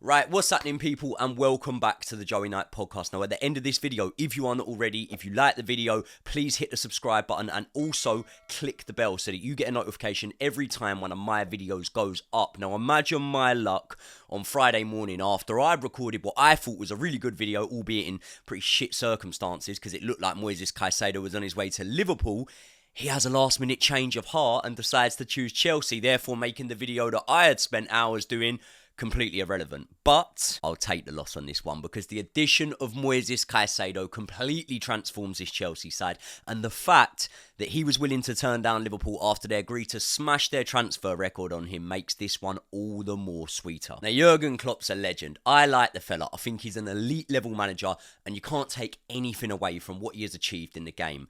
Right, what's happening, people, and welcome back to the Joey Knight podcast. Now, at the end of this video, if you are not already, if you like the video, please hit the subscribe button and also click the bell so that you get a notification every time one of my videos goes up. Now, imagine my luck on Friday morning after I recorded what I thought was a really good video, albeit in pretty shit circumstances, because it looked like Caicedo was on his way to Liverpool. He has a last-minute change of heart and decides to choose Chelsea, therefore making the video that I had spent hours doing completely irrelevant. But I'll take the loss on this one because the addition of Caicedo completely transforms this Chelsea side, and the fact that he was willing to turn down Liverpool after they agreed to smash their transfer record on him makes this one all the more sweeter. Now, Jurgen Klopp's a legend. I like the fella. I think he's an elite level manager, and you can't take anything away from what he has achieved in the game.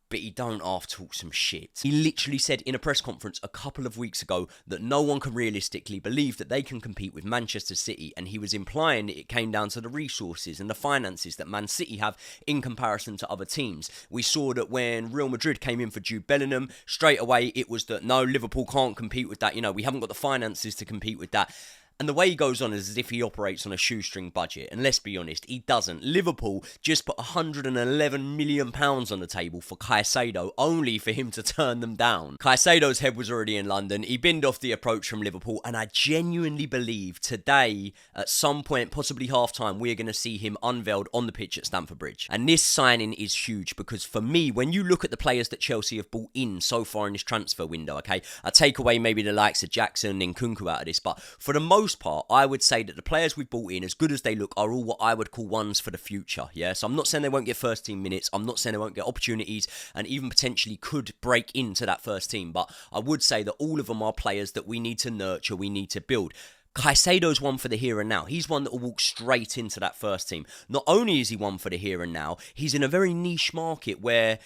But he don't half-talk some shit. He literally said in a press conference a couple of weeks ago that no one can realistically believe that they can compete with Manchester City, and he was implying that it came down to the resources and the finances that Man City have in comparison to other teams. We saw that when Real Madrid came in for Jude Bellingham, straight away it was that no, Liverpool can't compete with that, we haven't got the finances to compete with that. And the way he goes on is as if he operates on a shoestring budget. And let's be honest, he doesn't. Liverpool just put £111 million on the table for Caicedo, only for him to turn them down. Caicedo's head was already in London. He binned off the approach from Liverpool. And I genuinely believe today, at some point, possibly half-time, we're going to see him unveiled on the pitch at Stamford Bridge. And this signing is huge because for me, when you look at the players that Chelsea have brought in so far in this transfer window, okay, I take away maybe the likes of Jackson and Nkunku out of this, but for the most part, I would say that the players we've brought in, as good as they look, are all what I would call ones for the future, yeah? So I'm not saying they won't get first team minutes, I'm not saying they won't get opportunities, and even potentially could break into that first team, but I would say that all of them are players that we need to nurture, we need to build. Caicedo's one for the here and now. He's one that will walk straight into that first team. Not only is he one for the here and now, he's in a very niche market where,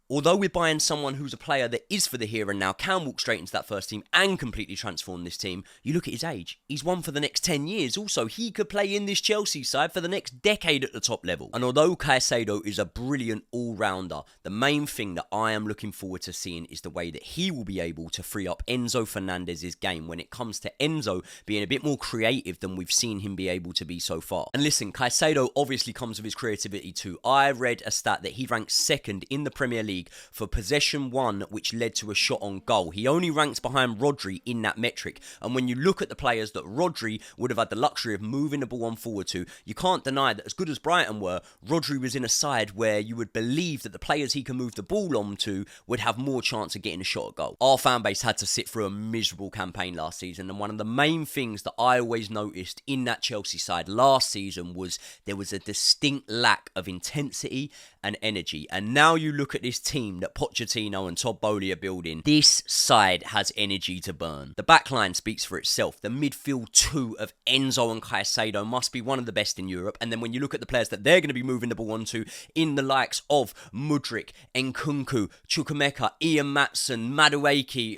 although we're buying someone who's a player that is for the here and now, can walk straight into that first team and completely transform this team, you look at his age. He's one for the next 10 years. Also, he could play in this Chelsea side for the next decade at the top level. And although Caicedo is a brilliant all-rounder, the main thing that I am looking forward to seeing is the way that he will be able to free up Enzo Fernandez's game when it comes to Enzo being a bit more creative than we've seen him be able to be so far. And listen, Caicedo obviously comes with his creativity too. I read a stat that he ranks second in the Premier League for possession won, which led to a shot on goal. He only ranks behind Rodri in that metric. And when you look at the players that Rodri would have had the luxury of moving the ball on forward to, you can't deny that as good as Brighton were, Rodri was in a side where you would believe that the players he can move the ball on to would have more chance of getting a shot at goal. Our fan base had to sit through a miserable campaign last season, and one of the main things that I always noticed in that Chelsea side last season was there was a distinct lack of intensity and energy. And now you look at this team that Pochettino and Todd Boehly are building, this side has energy to burn. The backline speaks for itself. The midfield two of Enzo and Caicedo must be one of the best in Europe. And then when you look at the players that they're going to be moving the ball onto, in the likes of Mudryk, Nkunku, Chukwuemeka, Ian Matson, Madueke,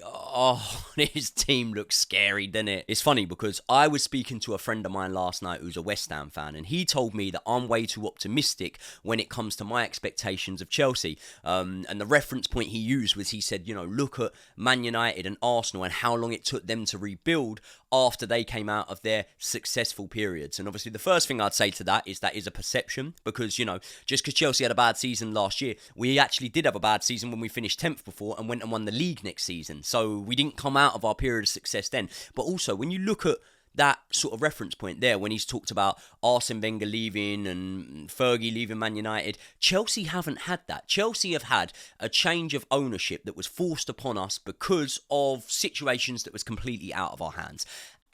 this team looks scary, doesn't it? It's funny because I was speaking to a friend of mine last night who's a West Ham fan, and he told me that I'm way too optimistic when it comes to my expectations of Chelsea. And the reference point he used was, he said, look at Man United and Arsenal and how long it took them to rebuild after they came out of their successful periods. And obviously the first thing I'd say to that is a perception, because, just because Chelsea had a bad season last year, we actually did have a bad season when we finished 10th before and went and won the league next season. So we didn't come out of our period of success then. But also, when you look at that sort of reference point there, when he's talked about Arsene Wenger leaving and Fergie leaving Man United, Chelsea haven't had that. Chelsea have had a change of ownership that was forced upon us because of situations that was completely out of our hands.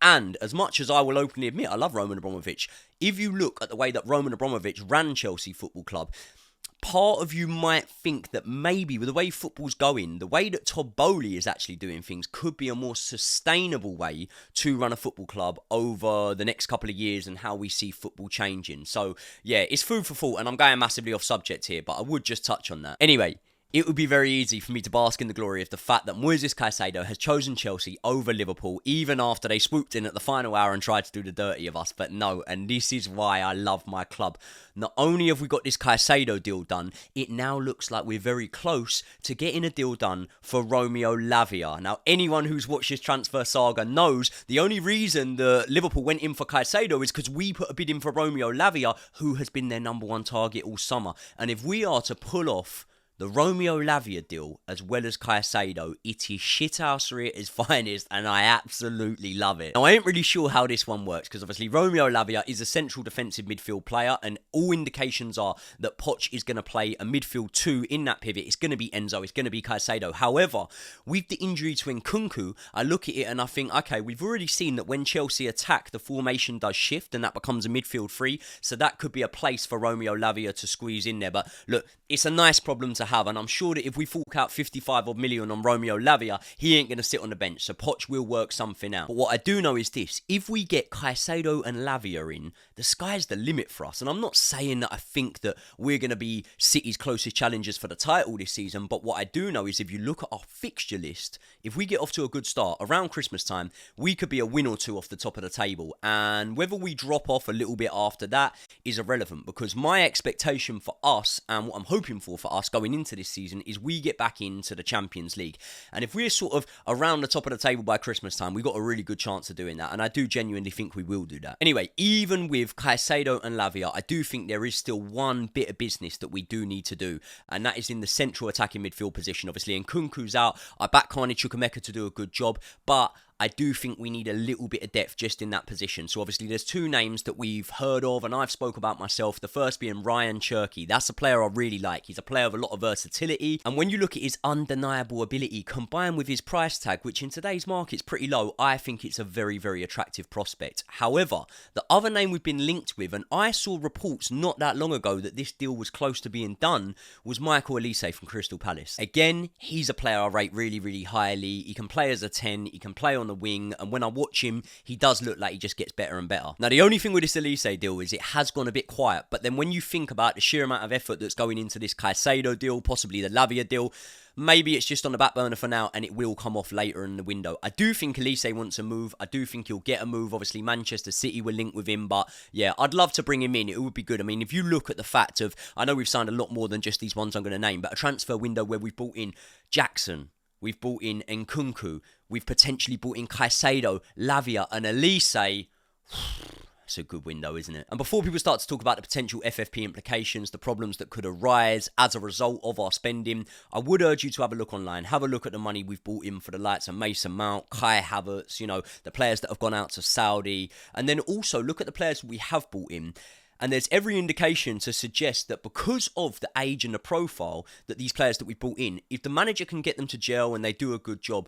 And as much as I will openly admit, I love Roman Abramovich, if you look at the way that Roman Abramovich ran Chelsea Football Club, part of you might think that maybe with the way football's going, the way that Todd Boehly is actually doing things could be a more sustainable way to run a football club over the next couple of years and how we see football changing. So, yeah, it's food for thought, and I'm going massively off subject here, but I would just touch on that. Anyway, It would be very easy for me to bask in the glory of the fact that Moises Caicedo has chosen Chelsea over Liverpool, even after they swooped in at the final hour and tried to do the dirty of us. But no, and this is why I love my club. Not only have we got this Caicedo deal done, it now looks like we're very close to getting a deal done for Romeo Lavia. Now, anyone who's watched this transfer saga knows the only reason that Liverpool went in for Caicedo is because we put a bid in for Romeo Lavia, who has been their number one target all summer. And if we are to pull off the Romeo Lavia deal, as well as Caicedo, it is shithousery at its finest, and I absolutely love it. Now, I ain't really sure how this one works, because obviously Romeo Lavia is a central defensive midfield player, and all indications are that Poch is going to play a midfield 2 in that pivot. It's going to be Enzo, it's going to be Caicedo. However, with the injury to Nkunku, I look at it and I think, okay, we've already seen that when Chelsea attack, the formation does shift, and that becomes a midfield 3, so that could be a place for Romeo Lavia to squeeze in there. But look, it's a nice problem to have, and I'm sure that if we fork out 55 odd million on Romeo Lavia, he ain't going to sit on the bench, so Poch will work something out. But what I do know is this: if we get Caicedo and Lavia in, the sky's the limit for us. And I'm not saying that I think that we're going to be City's closest challengers for the title this season, but what I do know is if you look at our fixture list, if we get off to a good start around Christmas time, we could be a win or two off the top of the table, and whether we drop off a little bit after that is irrelevant, because my expectation for us, and what I'm hoping for us going into this season, is we get back into the Champions League. And if we're sort of around the top of the table by Christmas time, we've got a really good chance of doing that, and I do genuinely think we will do that. Anyway, even with Caicedo and Lavia, I do think there is still one bit of business that we do need to do, and that is in the central attacking midfield position. Obviously, Nkunku's out. I back Carney Chukwuemeka to do a good job, but I do think we need a little bit of depth just in that position. So obviously there's two names that we've heard of and I've spoke about myself. The first being Ryan Cherky. That's a player I really like. He's a player of a lot of versatility. And when you look at his undeniable ability combined with his price tag, which in today's market is pretty low, I think it's a very, very attractive prospect. However, the other name we've been linked with, and I saw reports not that long ago that this deal was close to being done, was Michael Olise from Crystal Palace. Again, he's a player I rate really, really highly. He can play as a 10. He can play on the wing, and when I watch him, he does look like he just gets better and better. Now, the only thing with this Olise deal is it has gone a bit quiet, but then when you think about the sheer amount of effort that's going into this Caicedo deal, possibly the Lavia deal, maybe it's just on the back burner for now and it will come off later in the window. I do think Olise wants a move. I do think he'll get a move. Obviously, Manchester City will link with him, but yeah, I'd love to bring him in. It would be good. I mean, if you look at the fact of, I know we've signed a lot more than just these ones I'm going to name, but a transfer window where we've brought in Jackson, we've brought in Nkunku, we've potentially brought in Caicedo, Lavia, and Olise. It's a good window, isn't it? And before people start to talk about the potential FFP implications, the problems that could arise as a result of our spending, I would urge you to have a look online. Have a look at the money we've brought in for the likes of Mason Mount, Kai Havertz, you know, the players that have gone out to Saudi. And then also look at the players we have brought in. And there's every indication to suggest that because of the age and the profile that these players that we brought in, if the manager can get them to gel and they do a good job,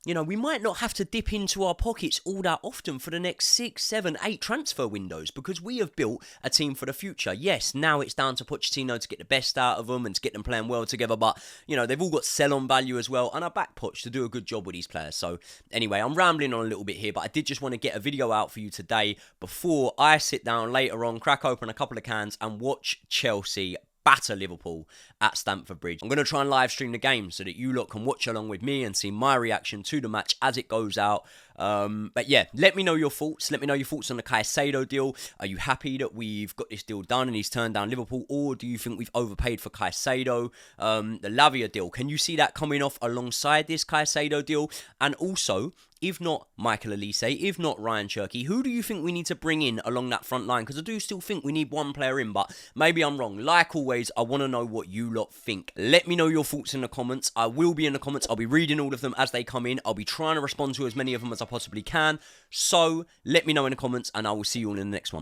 you know, we might not have to dip into our pockets all that often for the next 6, 7, 8 transfer windows, because we have built a team for the future. Yes, now it's down to Pochettino to get the best out of them and to get them playing well together, but, you know, they've all got sell-on value as well, and I back Poch to do a good job with these players. So, anyway, I'm rambling on a little bit here, but I did just want to get a video out for you today before I sit down later on, crack open a couple of cans, and watch Chelsea batter Liverpool at Stamford Bridge. I'm going to try and live stream the game so that you lot can watch along with me and see my reaction to the match as it goes out. But yeah, let me know your thoughts. Let me know your thoughts on the Caicedo deal. Are you happy that we've got this deal done and he's turned down Liverpool, or do you think we've overpaid for Caicedo? The Lavia deal, can you see that coming off alongside this Caicedo deal? And also, if not Michael Olise, if not Ryan Cherky, who do you think we need to bring in along that front line? Because I do still think we need one player in, but maybe I'm wrong. Like always, I want to know what you lot think. Let me know your thoughts in the comments. I will be in the comments. I'll be reading all of them as they come in. I'll be trying to respond to as many of them as I possibly can. So let me know in the comments, and I will see you all in the next one.